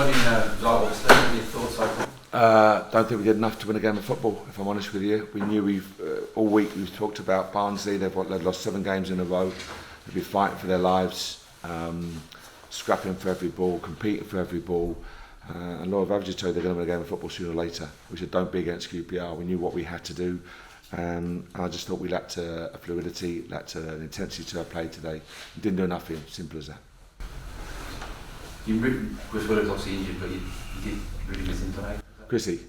What do you know? What are your thoughts like? Don't think we did enough to win a game of football, if I'm honest with you. We knew all week we've talked about Barnsley. They've lost 7 games in a row. They've been fighting for their lives, scrapping for every ball, competing for every ball. And Laura Averages told you they're going to win a game of football sooner or later. We said don't be against QPR. We knew what we had to do. And I just thought we lacked a fluidity, lacked an intensity to our play today. We didn't do enough here, simple as that. Chris Willock was obviously injured, but you did really miss him today. Chrissy?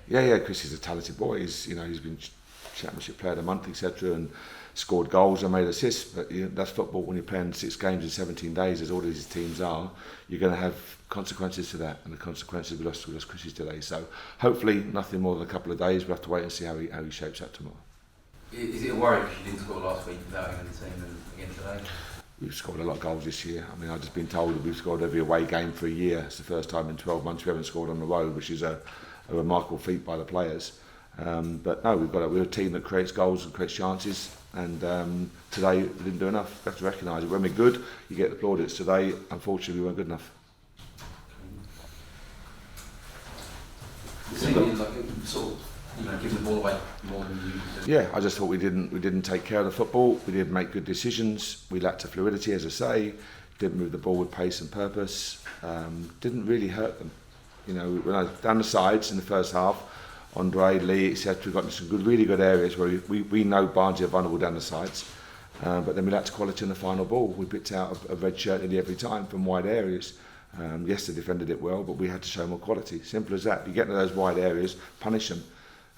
Yeah, Chrissy's a talented boy. He's been Championship Player of the Month, etc. and scored goals and made assists. But that's football. When you're playing 6 games in 17 days, as all these teams are, you're going to have consequences to that. And the consequences we lost Chrissy today. So hopefully nothing more than a couple of days. We'll have to wait and see how he shapes up tomorrow. Is it a worry because you didn't score last week without him in the team and again today? We've scored a lot of goals this year. I mean, I've just been told that we've scored every away game for a year. It's the first time in 12 months we haven't scored on the road, which is a remarkable feat by the players. But no, we're a team that creates goals and creates chances. And today we didn't do enough. We have to recognise it. When we're good, you get the plaudits. Today, unfortunately, we weren't good enough. It seemed like it sort of, give the ball away more than you do. Yeah, I just thought we didn't take care of the football. We didn't make good decisions. We lacked a fluidity, as I say. Didn't move the ball with pace and purpose. Didn't really hurt them. When I was down the sides in the first half, Andre, Lee, etc. We got into some really good areas where we know Barnsley are vulnerable down the sides. But then we lacked quality in the final ball. We picked out a red shirt nearly every time from wide areas. Yes, they defended it well, but we had to show more quality. Simple as that. You get into those wide areas, punish them.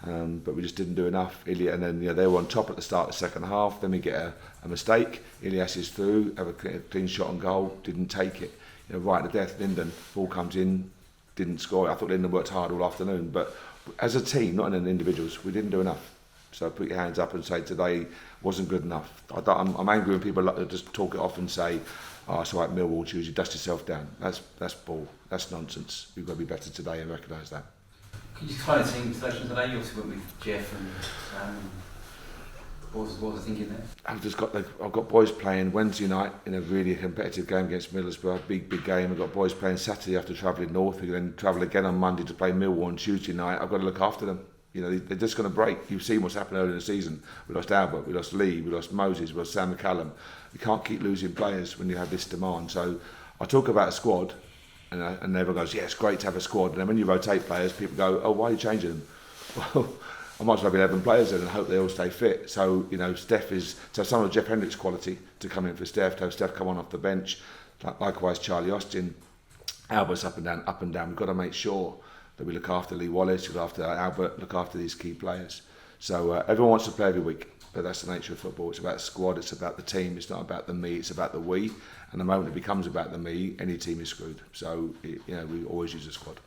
But we just didn't do enough. And then they were on top at the start of the second half. Then we get a mistake. Ilias is through, have a clean shot on goal, didn't take it. Right to death. Linden, ball comes in, didn't score. I thought Linden worked hard all afternoon. But as a team, not in individuals, we didn't do enough. So put your hands up and say today wasn't good enough. I'm angry when people just talk it off and say, "Oh, it's all right, Millwall choose you, dust yourself down." That's bull. That's nonsense. We've got to be better today and recognise that. Can you explain the team selection today? You obviously went with Jeff and what was the thinking there? I've got boys playing Wednesday night in a really competitive game against Middlesbrough, big game. I've got boys playing Saturday after travelling north. We're going to travel again on Monday to play Millwall on Tuesday night. I've got to look after them. They're just going to break. You've seen what's happened earlier in the season. We lost Albert, we lost Lee, we lost Moses, we lost Sam McCallum. You can't keep losing players when you have this demand. So I talk about a squad. And everyone goes, yeah, it's great to have a squad. And then when you rotate players, people go, oh, why are you changing them? Well, I might as well have 11 players in and hope they all stay fit. So, so some of Jeff Hendrick's quality to come in for Steph, to have Steph come on off the bench. Likewise, Charlie Austin, Albert's up and down. We've got to make sure that we look after Lee Wallace, look after Albert, look after these key players. So everyone wants to play every week. But that's the nature of football. It's about the squad, it's about the team, it's not about the me, it's about the we. And the moment it becomes about the me, any team is screwed. So, we always use a squad.